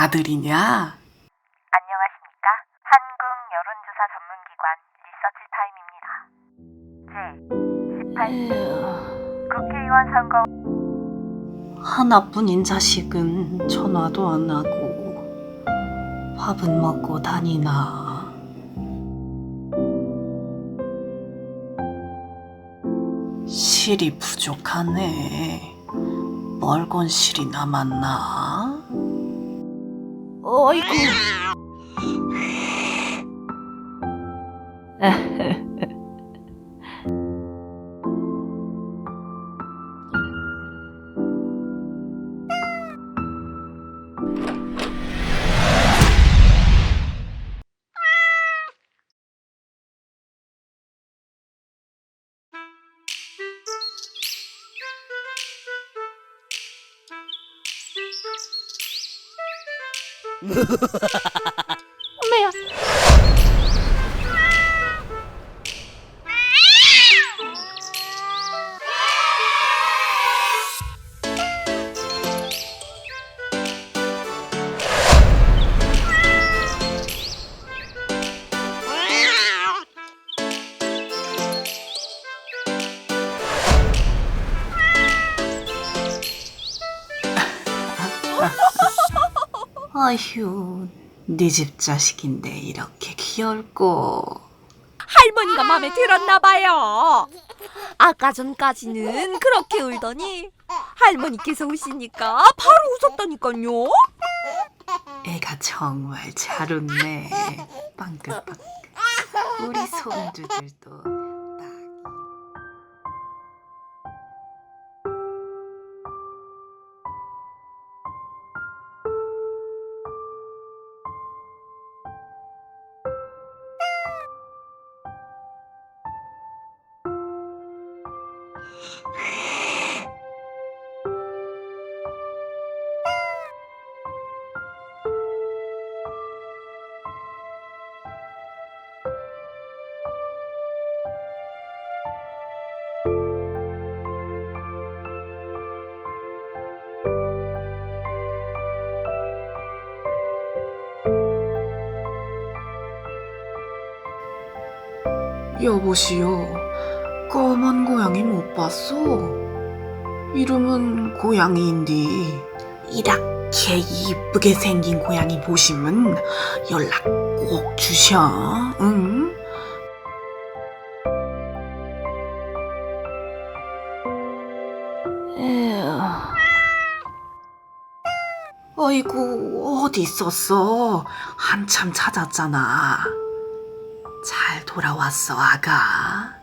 아들이냐? 안녕하십니까? 한국 여론조사 전문기관 리서치 타임입니다. 제 18세 국회의원 선거 하나뿐인 자식은 전화도 안 하고 밥은 먹고 다니나. 실이 부족하네. 멀건 실이 남았나? 어이구. 엄마야. 아휴, 네 집 자식인데 이렇게 귀엽고. 할머니가 마음에 들었나 봐요. 아까 전까지는 그렇게 울더니 할머니께서 우시니까 바로 웃었다니까요. 애가 정말 잘 웃네. 빵긋빵긋. 우리 손주들도 딱. 여보시오, 검은 고양이 못 봤소? 이름은 고양이인디 이렇게 이쁘게 생긴 고양이 보시면 연락 꼭 주셔, 응? 어이구, 어디 있었어? 한참 찾았잖아. 잘 돌아왔어, 아가.